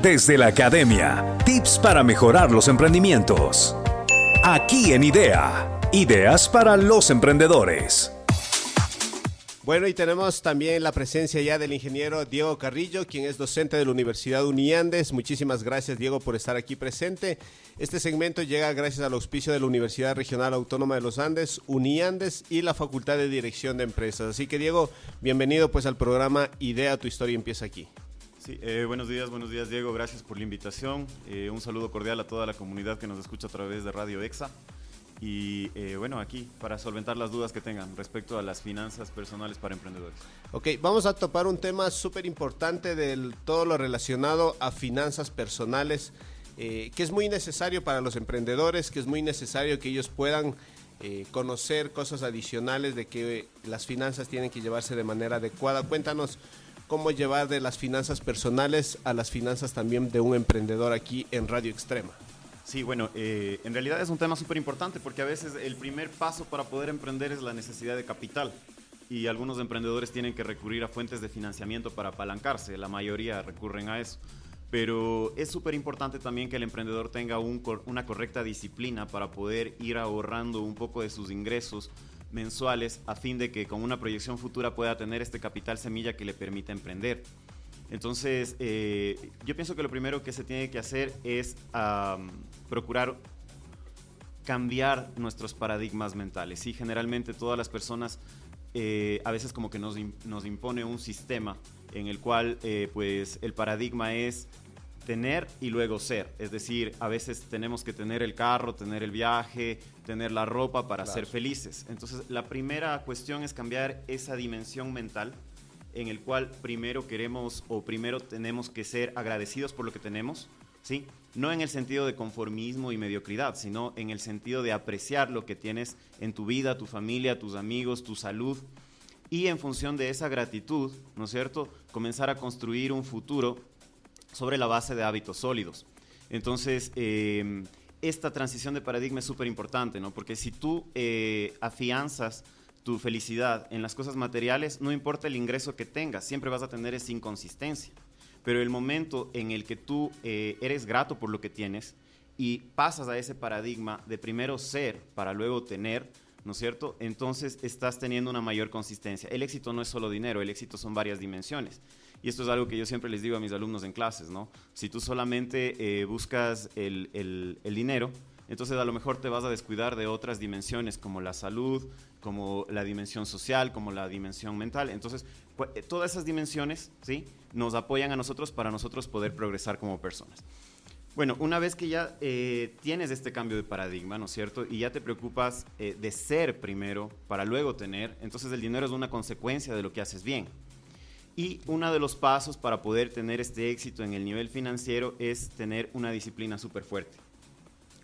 Desde la academia, tips para mejorar los emprendimientos. Aquí en IDEA, ideas para los emprendedores. Bueno, y tenemos también la presencia ya del ingeniero Diego Carrillo, quien es docente de la Universidad Uniandes. Muchísimas gracias, Diego, por estar aquí presente. Este segmento llega gracias al auspicio de la Universidad Regional Autónoma de los Andes, Uniandes y la Facultad de Dirección de Empresas. Así que, Diego, bienvenido pues al programa IDEA, tu historia empieza aquí. Sí, buenos días Diego, gracias por la invitación. Un saludo cordial a toda la comunidad que nos escucha a través de Radio EXA. Y bueno, aquí para solventar las dudas que tengan respecto a las finanzas personales para emprendedores. Ok, vamos a topar un tema súper importante de todo lo relacionado a finanzas personales, que es muy necesario para los emprendedores, que es muy necesario que ellos puedan conocer cosas adicionales de que las finanzas tienen que llevarse de manera adecuada. Cuéntanos cómo llevar de las finanzas personales a las finanzas también de un emprendedor aquí en Radio Extrema. Sí, bueno, en realidad es un tema súper importante porque a veces el primer paso para poder emprender es la necesidad de capital y algunos emprendedores tienen que recurrir a fuentes de financiamiento para apalancarse, la mayoría recurren a eso, pero es súper importante también que el emprendedor tenga una correcta disciplina para poder ir ahorrando un poco de sus ingresos mensuales a fin de que con una proyección futura pueda tener este capital semilla que le permita emprender. Entonces, yo pienso que lo primero que se tiene que hacer es procurar cambiar nuestros paradigmas mentales. Sí, generalmente todas las personas a veces como que nos impone un sistema en el cual pues el paradigma es tener y luego ser. Es decir, a veces tenemos que tener el carro, tener el viaje, tener la ropa para ser felices. Entonces, la primera cuestión es cambiar esa dimensión mental en el cual primero queremos o primero tenemos que ser agradecidos por lo que tenemos, ¿sí? No en el sentido de conformismo y mediocridad, sino en el sentido de apreciar lo que tienes en tu vida, tu familia, tus amigos, tu salud, y en función de esa gratitud, ¿no es cierto?, comenzar a construir un futuro sobre la base de hábitos sólidos. Entonces, esta transición de paradigma es súper importante, ¿no? Porque si tú afianzas tu felicidad en las cosas materiales, no importa el ingreso que tengas, siempre vas a tener esa inconsistencia. Pero el momento en el que tú eres grato por lo que tienes y pasas a ese paradigma de primero ser para luego tener, ¿no es cierto? Entonces estás teniendo una mayor consistencia. El éxito no es solo dinero, el éxito son varias dimensiones. Y esto es algo que yo siempre les digo a mis alumnos en clases, ¿no? Si tú solamente buscas el dinero, entonces a lo mejor te vas a descuidar de otras dimensiones como la salud, como la dimensión social, como la dimensión mental. Entonces, todas esas dimensiones, ¿sí?, nos apoyan a nosotros para nosotros poder progresar como personas. Bueno, una vez que ya tienes este cambio de paradigma, ¿no es cierto?, y ya te preocupas de ser primero para luego tener, entonces el dinero es una consecuencia de lo que haces bien. Y uno de los pasos para poder tener este éxito en el nivel financiero es tener una disciplina súper fuerte.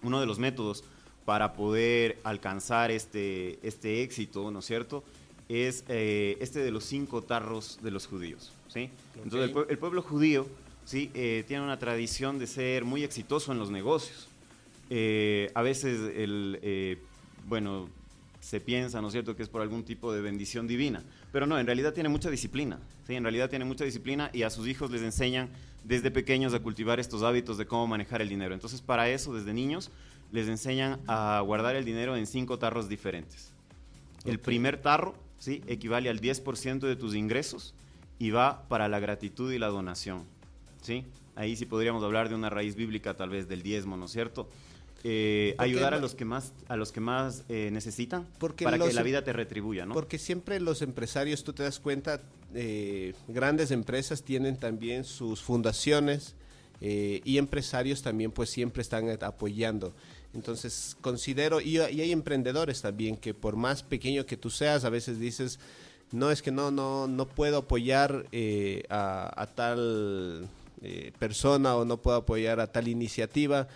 Uno de los métodos para poder alcanzar este éxito, ¿no es cierto?, es este de los 5 tarros de los judíos, ¿sí? Okay. Entonces, el pueblo judío, ¿sí?, tiene una tradición de ser muy exitoso en los negocios. A veces, bueno, se piensa, ¿no es cierto?, que es por algún tipo de bendición divina, pero no, en realidad tiene mucha disciplina, ¿sí? En realidad tiene mucha disciplina y a sus hijos les enseñan desde pequeños a cultivar estos hábitos de cómo manejar el dinero. Entonces, para eso, desde niños, les enseñan a guardar el dinero en 5 tarros diferentes. El primer tarro, ¿sí?, equivale al 10% de tus ingresos y va para la gratitud y la donación, ¿sí? Ahí sí podríamos hablar de una raíz bíblica, tal vez del diezmo, ¿no es cierto? Ayudar a los que más necesitan para que la vida te retribuya, ¿no? Porque siempre los empresarios, tú te das cuenta, grandes empresas tienen también sus fundaciones y empresarios también pues siempre están apoyando. Entonces considero, y hay emprendedores también que por más pequeño que tú seas, a veces dices, no, es que no puedo apoyar a tal persona o no puedo apoyar a tal iniciativa.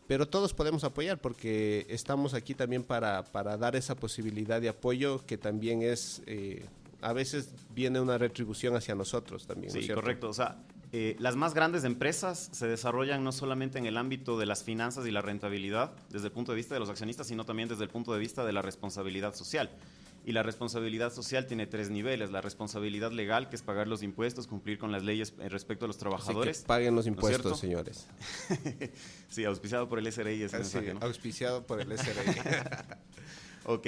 Pero todos podemos apoyar porque estamos aquí también para dar esa posibilidad de apoyo que también es, a veces viene una retribución hacia nosotros también. Sí, ¿no es cierto? Correcto. O sea, las más grandes empresas se desarrollan no solamente en el ámbito de las finanzas y la rentabilidad desde el punto de vista de los accionistas, sino también desde el punto de vista de la responsabilidad social. Y la responsabilidad social tiene 3 niveles. La responsabilidad legal, que es pagar los impuestos, cumplir con las leyes respecto a los trabajadores. Así que paguen los ¿no es impuestos, cierto? señores. Sí, auspiciado por el SRI ese mensaje, ¿no? Auspiciado por el SRI. Ok,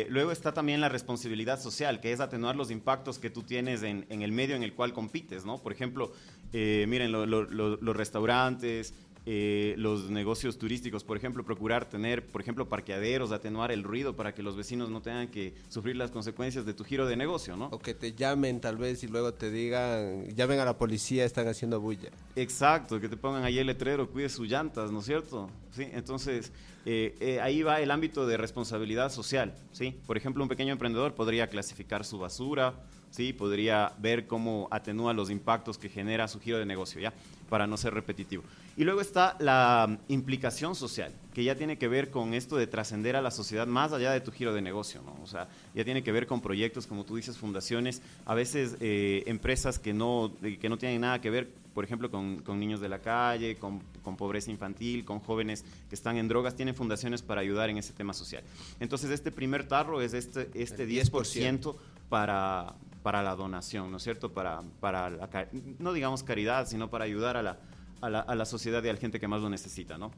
luego está también la responsabilidad social, que es atenuar los impactos que tú tienes en el medio en el cual compites, ¿no? Por ejemplo, miren, los restaurantes, los negocios turísticos, por ejemplo, procurar tener, por ejemplo, parqueaderos, atenuar el ruido para que los vecinos no tengan que sufrir las consecuencias de tu giro de negocio, ¿no? O que te llamen tal vez y luego te digan, llamen a la policía, están haciendo bulla. Exacto, que te pongan ahí el letrero, cuide sus llantas, ¿no es cierto? Sí, entonces, ahí va el ámbito de responsabilidad social, ¿sí? Por ejemplo, un pequeño emprendedor podría clasificar su basura, ¿sí? Podría ver cómo atenúa los impactos que genera su giro de negocio, ¿ya? Para no ser repetitivo. Y luego está la implicación social, que ya tiene que ver con esto de trascender a la sociedad más allá de tu giro de negocio, ¿no? O sea, ya tiene que ver con proyectos, como tú dices, fundaciones, a veces empresas que no tienen nada que ver, por ejemplo, con niños de la calle, con pobreza infantil, con jóvenes que están en drogas, tienen fundaciones para ayudar en ese tema social. Entonces, este primer tarro es este 10% para la donación, ¿no es cierto? Para no digamos caridad, sino para ayudar a la sociedad y a la gente que más lo necesita, ¿no?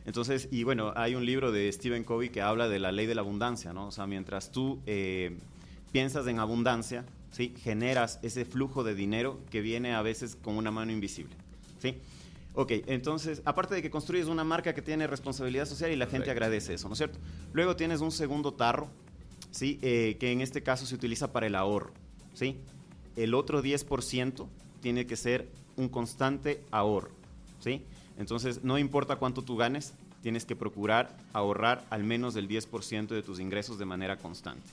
Entonces, y bueno, hay un libro de Stephen Covey que habla de la ley de la abundancia, ¿no? O sea, mientras tú piensas en abundancia, ¿sí? Generas ese flujo de dinero que viene a veces con una mano invisible, ¿sí? Ok, entonces, aparte de que construyes una marca que tiene responsabilidad social y la gente agradece eso, ¿no es cierto? Luego tienes un segundo tarro, ¿sí? Que en este caso se utiliza para el ahorro, ¿sí? El otro 10% tiene que ser un constante ahorro, ¿sí? Entonces, no importa cuánto tú ganes, tienes que procurar ahorrar al menos el 10% de tus ingresos de manera constante.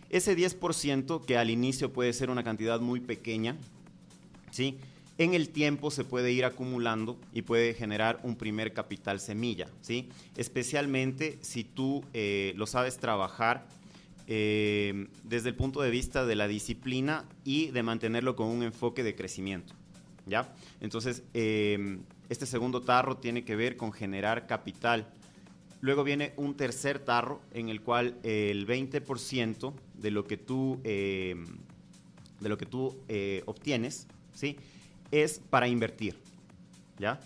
Ese 10%, que al inicio puede ser una cantidad muy pequeña, ¿sí? En el tiempo se puede ir acumulando y puede generar un primer capital semilla, ¿sí? Especialmente si tú lo sabes trabajar desde el punto de vista de la disciplina y de mantenerlo con un enfoque de crecimiento, ¿ya? Entonces, este segundo tarro tiene que ver con generar capital. Luego viene un tercer tarro en el cual el 20% de lo que tú obtienes, ¿sí? Es para invertir, ¿ya?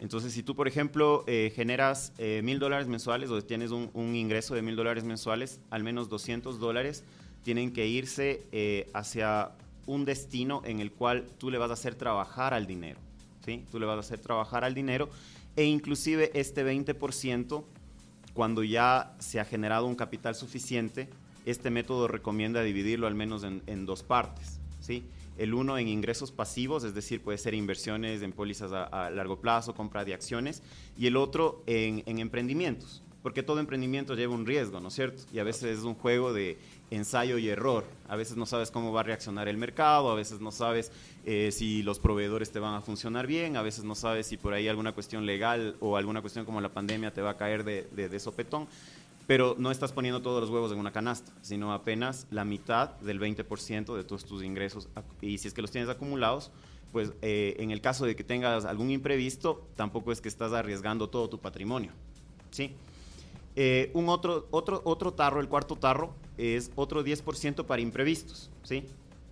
Entonces, si tú, por ejemplo, generas $1,000 mensuales o tienes un ingreso de $1,000 mensuales, al menos $200 tienen que irse hacia un destino en el cual tú le vas a hacer trabajar al dinero, ¿sí? Tú le vas a hacer trabajar al dinero e inclusive este 20%, cuando ya se ha generado un capital suficiente, este método recomienda dividirlo al menos en 2 partes, ¿sí? El uno en ingresos pasivos, es decir, puede ser inversiones en pólizas a largo plazo, compra de acciones, y el otro en emprendimientos, porque todo emprendimiento lleva un riesgo, ¿no es cierto? Y a veces es un juego de ensayo y error. A veces no sabes cómo va a reaccionar el mercado, a veces no sabes si los proveedores te van a funcionar bien, a veces no sabes si por ahí alguna cuestión legal o alguna cuestión como la pandemia te va a caer de sopetón. Pero no estás poniendo todos los huevos en una canasta, sino apenas la mitad del 20% de todos tus ingresos. Y si es que los tienes acumulados, pues en el caso de que tengas algún imprevisto, tampoco es que estás arriesgando todo tu patrimonio, ¿sí? Un otro tarro, el cuarto tarro, es otro 10% para imprevistos, ¿sí?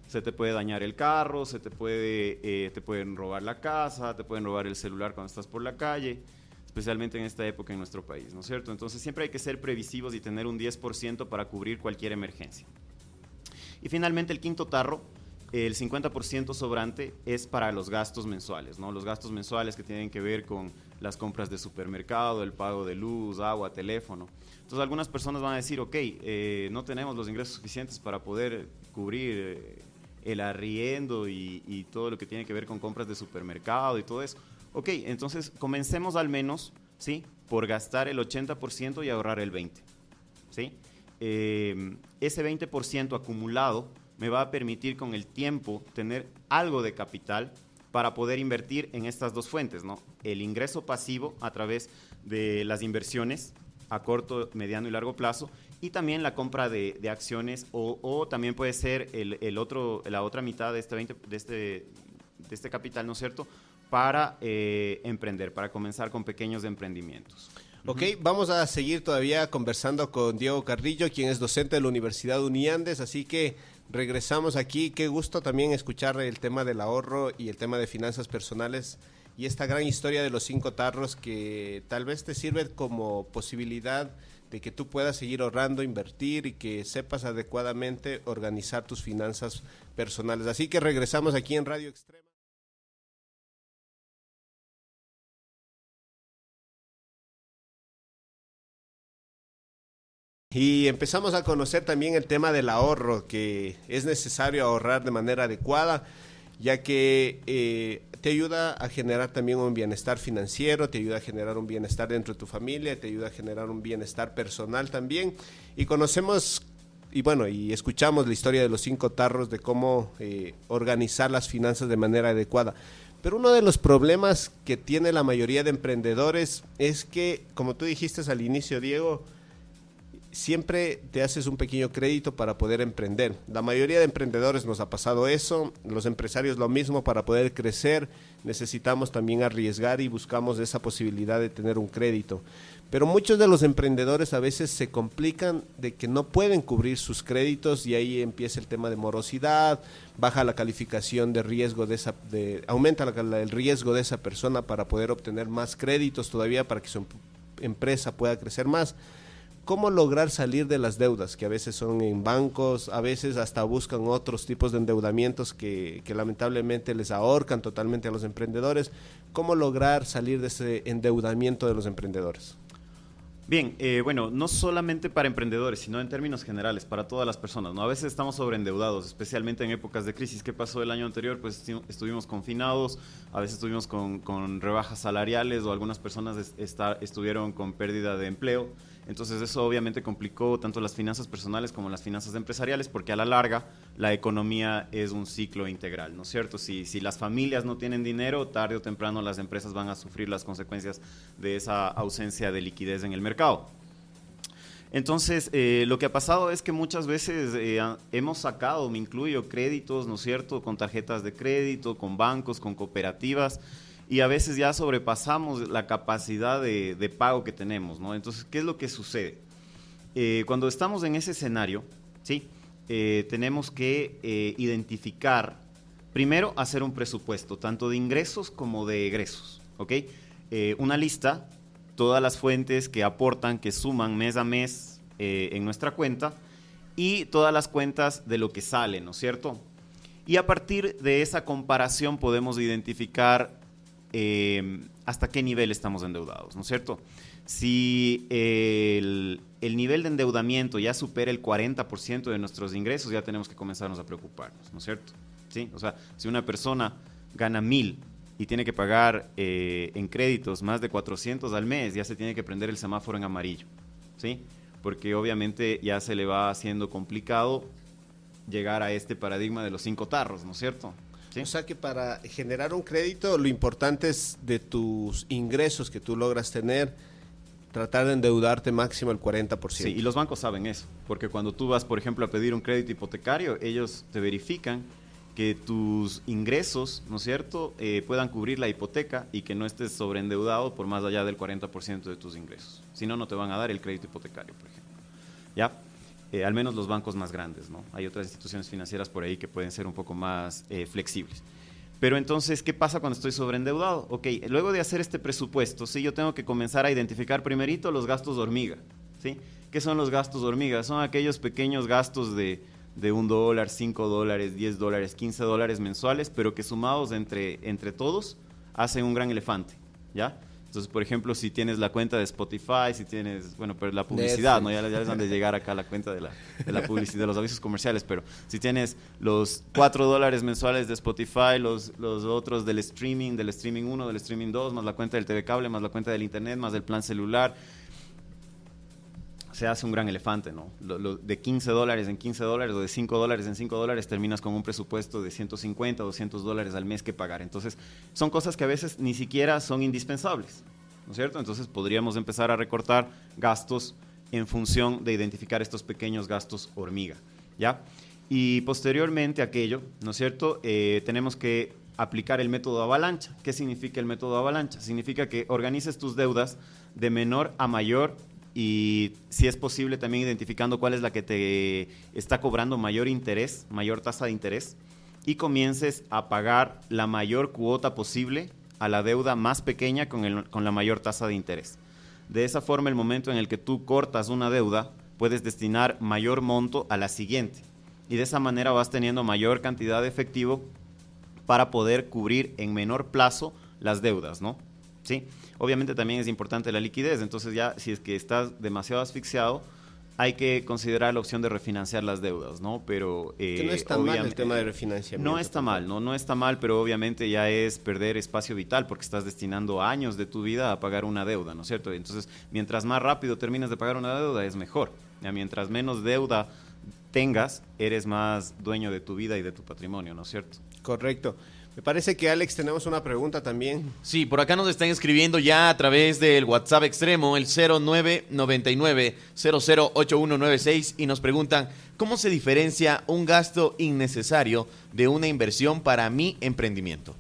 Se te puede dañar el carro, te pueden robar la casa, te pueden robar el celular cuando estás por la calle, especialmente en esta época en nuestro país, ¿no es cierto? Entonces siempre hay que ser previsivos y tener un 10% para cubrir cualquier emergencia. Y finalmente el quinto tarro, el 50% sobrante es para los gastos mensuales, ¿no? Los gastos mensuales que tienen que ver con las compras de supermercado, el pago de luz, agua, teléfono. Entonces algunas personas van a decir, ok, no tenemos los ingresos suficientes para poder cubrir el arriendo y todo lo que tiene que ver con compras de supermercado y todo eso. Ok, entonces comencemos al menos, ¿sí? Por gastar el 80% y ahorrar el 20%, ¿sí? Ese 20% acumulado me va a permitir con el tiempo tener algo de capital para poder invertir en estas 2 fuentes, ¿no? El ingreso pasivo a través de las inversiones a corto, mediano y largo plazo, y también la compra de acciones o también puede ser la otra mitad de este capital, ¿no es cierto?, para emprender, para comenzar con pequeños emprendimientos. Ok, vamos a seguir todavía conversando con Diego Carrillo, quien es docente de la Universidad Uniandes, así que regresamos aquí. Qué gusto también escuchar el tema del ahorro y el tema de finanzas personales y esta gran historia de los 5 tarros que tal vez te sirve como posibilidad de que tú puedas seguir ahorrando, invertir y que sepas adecuadamente organizar tus finanzas personales. Así que regresamos aquí en Radio Extrema. Y empezamos a conocer también el tema del ahorro, que es necesario ahorrar de manera adecuada, ya que te ayuda a generar también un bienestar financiero, te ayuda a generar un bienestar dentro de tu familia, te ayuda a generar un bienestar personal también. Y conocemos, y bueno, y escuchamos la historia de los 5 tarros, de cómo organizar las finanzas de manera adecuada. Pero uno de los problemas que tiene la mayoría de emprendedores es que, como tú dijiste al inicio, Diego, siempre te haces un pequeño crédito para poder emprender. La mayoría de emprendedores nos ha pasado eso, los empresarios lo mismo. Para poder crecer necesitamos también arriesgar y buscamos esa posibilidad de tener un crédito. Pero muchos de los emprendedores a veces se complican de que no pueden cubrir sus créditos y ahí empieza el tema de morosidad, baja la calificación de riesgo aumenta el riesgo de esa persona para poder obtener más créditos todavía para que su empresa pueda crecer más. ¿Cómo lograr salir de las deudas que a veces son en bancos, a veces hasta buscan otros tipos de endeudamientos que lamentablemente les ahorcan totalmente a los emprendedores? ¿Cómo lograr salir de ese endeudamiento de los emprendedores? Bien, bueno, no solamente para emprendedores, sino en términos generales, para todas las personas, ¿no? A veces estamos sobreendeudados, especialmente en épocas de crisis. ¿Qué pasó el año anterior? Pues estuvimos confinados, a veces estuvimos con rebajas salariales o algunas personas estuvieron con pérdida de empleo. Entonces eso obviamente complicó tanto las finanzas personales como las finanzas empresariales, porque a la larga la economía es un ciclo integral, ¿no es cierto? Si las familias no tienen dinero, tarde o temprano las empresas van a sufrir las consecuencias de esa ausencia de liquidez en el mercado. Entonces, lo que ha pasado es que muchas veces hemos sacado, me incluyo, créditos, ¿no es cierto?, con tarjetas de crédito, con bancos, con cooperativas, y a veces ya sobrepasamos la capacidad de pago que tenemos, ¿no? Entonces, ¿qué es lo que sucede? Cuando estamos en ese escenario, ¿sí?, tenemos que identificar, primero, hacer un presupuesto, tanto de ingresos como de egresos, ¿ok? Una lista, todas las fuentes que aportan, que suman mes a mes en nuestra cuenta, y todas las cuentas de lo que sale, ¿no es cierto? Y a partir de esa comparación podemos identificar hasta qué nivel estamos endeudados, ¿no es cierto? Si el nivel de endeudamiento ya supera el 40% de nuestros ingresos, ya tenemos que comenzarnos a preocuparnos, ¿no es cierto? ¿Sí? O sea, si una persona gana 1,000 y tiene que pagar en créditos más de 400 al mes, ya se tiene que prender el semáforo en amarillo, ¿sí? Porque obviamente ya se le va haciendo complicado llegar a este paradigma de los 5 tarros, ¿no es cierto? ¿Sí? O sea que para generar un crédito lo importante es de tus ingresos que tú logras tener, tratar de endeudarte máximo el 40%. Sí, y los bancos saben eso, porque cuando tú vas, por ejemplo, a pedir un crédito hipotecario, ellos te verifican que tus ingresos, ¿no es cierto?, puedan cubrir la hipoteca y que no estés sobreendeudado por más allá del 40% de tus ingresos. Si no, no te van a dar el crédito hipotecario, por ejemplo. ¿Ya? Al menos los bancos más grandes, ¿no? Hay otras instituciones financieras por ahí que pueden ser un poco más flexibles. Pero entonces, ¿qué pasa cuando estoy sobreendeudado? Ok, luego de hacer este presupuesto, sí, yo tengo que comenzar a identificar primerito los gastos hormiga, ¿sí? ¿Qué son los gastos hormiga? Son aquellos pequeños gastos de $1, $5, $10, $15 mensuales, pero que sumados entre todos hacen un gran elefante, ¿ya? Entonces, por ejemplo, si tienes la cuenta de Spotify, si tienes, bueno, pero la publicidad, ¿no? Ya les han de llegar acá la cuenta de la publicidad, de los avisos comerciales, pero si tienes los $4 mensuales de Spotify, los otros del streaming 1, del streaming 2, más la cuenta del TV cable, más la cuenta del internet, más el plan celular, se hace un gran elefante, ¿no? De $15 en $15 o de $5 en $5 terminas con un presupuesto de $150, $200 al mes que pagar. Entonces, son cosas que a veces ni siquiera son indispensables, ¿no es cierto? Entonces, podríamos empezar a recortar gastos en función de identificar estos pequeños gastos hormiga, ¿ya? Y posteriormente a aquello, ¿no es cierto?, tenemos que aplicar el método avalancha. ¿Qué significa el método avalancha? Significa que organices tus deudas de menor a mayor y, si es posible, también identificando cuál es la que te está cobrando mayor interés, mayor tasa de interés, y comiences a pagar la mayor cuota posible a la deuda más pequeña con la mayor tasa de interés. De esa forma, el momento en el que tú cortas una deuda, puedes destinar mayor monto a la siguiente. Y de esa manera vas teniendo mayor cantidad de efectivo para poder cubrir en menor plazo las deudas, ¿no? ¿Sí? Obviamente también es importante la liquidez, entonces ya si es que estás demasiado asfixiado, hay que considerar la opción de refinanciar las deudas, ¿no? Pero que no está mal el tema de refinanciamiento. No está mal, no está mal, pero obviamente ya es perder espacio vital porque estás destinando años de tu vida a pagar una deuda, ¿no es cierto? Entonces, mientras más rápido terminas de pagar una deuda, es mejor. ¿Ya? Mientras menos deuda tengas, eres más dueño de tu vida y de tu patrimonio, ¿no es cierto? Correcto. Me parece que, Alex, tenemos una pregunta también. Sí, por acá nos están escribiendo ya a través del WhatsApp extremo, el 0999-008196, y nos preguntan, ¿cómo se diferencia un gasto innecesario de una inversión para mi emprendimiento?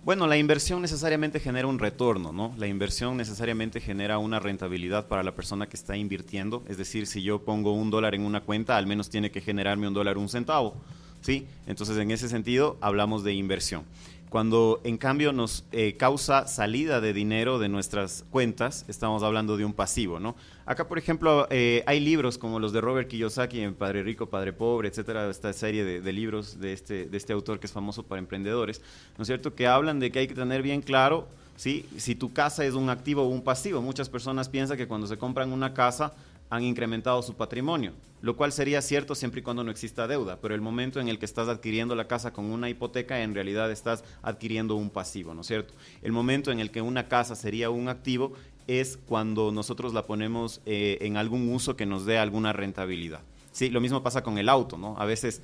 Bueno, la inversión necesariamente genera un retorno, ¿no? La inversión necesariamente genera una rentabilidad para la persona que está invirtiendo. Es decir, si yo pongo $1 en una cuenta, al menos tiene que generarme $1 un centavo, ¿sí? Entonces, en ese sentido, hablamos de inversión. Cuando, en cambio, nos causa salida de dinero de nuestras cuentas, estamos hablando de un pasivo, ¿no? Acá, por ejemplo, hay libros como los de Robert Kiyosaki, en Padre Rico, Padre Pobre, etcétera, esta serie de libros de este autor que es famoso para emprendedores, ¿no es cierto?, que hablan de que hay que tener bien claro, ¿sí?, si tu casa es un activo o un pasivo. Muchas personas piensan que cuando se compran una casa han incrementado su patrimonio, lo cual sería cierto siempre y cuando no exista deuda, pero el momento en el que estás adquiriendo la casa con una hipoteca, en realidad estás adquiriendo un pasivo, ¿no es cierto? El momento en el que una casa sería un activo es cuando nosotros la ponemos en algún uso que nos dé alguna rentabilidad. Sí, lo mismo pasa con el auto, ¿no? A veces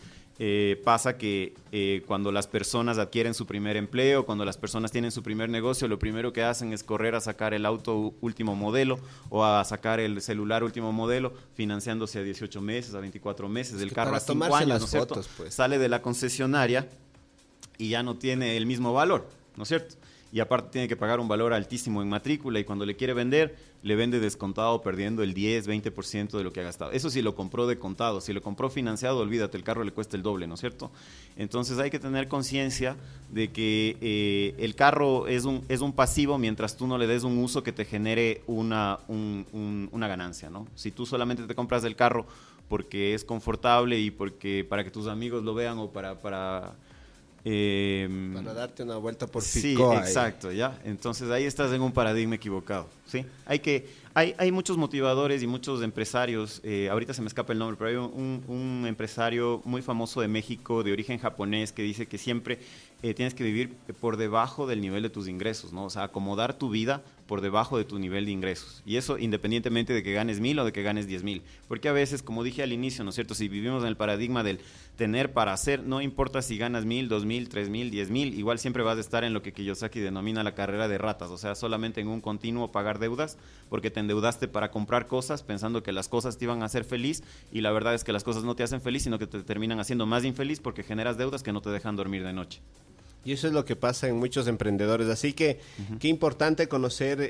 pasa que cuando las personas adquieren su primer empleo, cuando las personas tienen su primer negocio, lo primero que hacen es correr a sacar el auto último modelo o a sacar el celular último modelo, financiándose a 18 meses, a 24 meses, del carro a 5 años, ¿no es cierto? Pues. Sale de la concesionaria y ya no tiene el mismo valor, ¿no es cierto? Y aparte tiene que pagar un valor altísimo en matrícula, y cuando le quiere vender, le vende descontado, perdiendo el 10-20% de lo que ha gastado. Eso sí lo compró de contado. Si lo compró financiado, olvídate, el carro le cuesta el doble, ¿no es cierto? Entonces hay que tener conciencia de que el carro es un pasivo mientras tú no le des un uso que te genere una ganancia, ¿no? Si tú solamente te compras el carro porque es confortable y porque para que tus amigos lo vean o para darte una vuelta por sí, Ficoa. exacto, ya. Entonces ahí estás en un paradigma equivocado, ¿sí? Hay muchos motivadores y muchos empresarios, ahorita se me escapa el nombre, pero hay un empresario muy famoso de México, de origen japonés, que dice que siempre tienes que vivir por debajo del nivel de tus ingresos, ¿no? O sea, acomodar tu vida por debajo de tu nivel de ingresos. Y eso independientemente de que ganes 1,000 o de que ganes 10,000. Porque a veces, como dije al inicio, ¿no es cierto?, si vivimos en el paradigma del tener para hacer, no importa si ganas 1,000, 2,000, 3,000, 10,000, igual siempre vas a estar en lo que Kiyosaki denomina la carrera de ratas, o sea, solamente en un continuo pagar deudas, porque te endeudaste para comprar cosas pensando que las cosas te iban a hacer feliz, y la verdad es que las cosas no te hacen feliz, sino que te terminan haciendo más infeliz porque generas deudas que no te dejan dormir de noche. Y eso es lo que pasa en muchos emprendedores. Así que qué importante conocer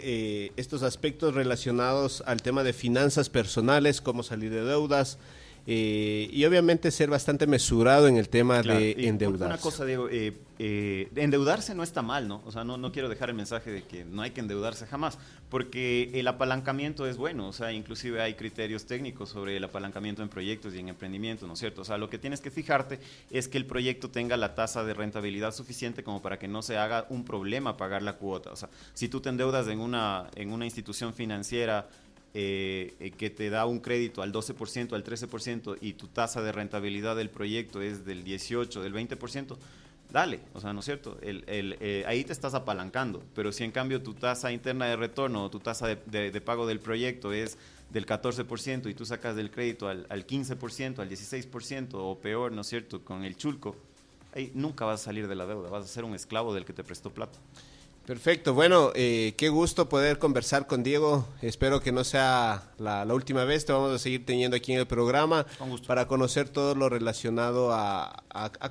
estos aspectos relacionados al tema de finanzas personales, cómo salir de deudas, y obviamente ser bastante mesurado en el tema de endeudarse. Una cosa, Diego, endeudarse no está mal, ¿no? O sea, no quiero dejar el mensaje de que no hay que endeudarse jamás, porque el apalancamiento es bueno, o sea, inclusive hay criterios técnicos sobre el apalancamiento en proyectos y en emprendimiento, ¿no es cierto? O sea, lo que tienes que fijarte es que el proyecto tenga la tasa de rentabilidad suficiente como para que no se haga un problema pagar la cuota. O sea, si tú te endeudas en una institución financiera que te da un crédito al 12%, al 13%, y tu tasa de rentabilidad del proyecto es del 18%, del 20%, dale, o sea, ¿no es cierto? Ahí te estás apalancando, pero si en cambio tu tasa interna de retorno o tu tasa de pago del proyecto es del 14% y tú sacas del crédito al 15%, al 16% o peor, ¿no es cierto?, con el chulco, ahí nunca vas a salir de la deuda, vas a ser un esclavo del que te prestó plata. Perfecto, bueno, qué gusto poder conversar con Diego. Espero que no sea la última vez. Te vamos a seguir teniendo aquí en el programa para conocer todo lo relacionado a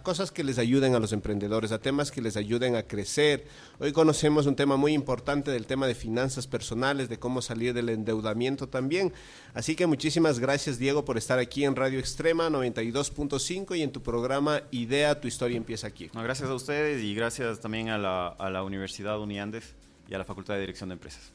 cosas que les ayuden a los emprendedores, a temas que les ayuden a crecer. Hoy conocemos un tema muy importante del tema de finanzas personales, de cómo salir del endeudamiento también. Así que muchísimas gracias, Diego, por estar aquí en Radio Extrema 92.5 y en tu programa Idea, tu historia empieza aquí. No, gracias a ustedes y gracias también a la Universidad Uniandes y a la Facultad de Dirección de Empresas.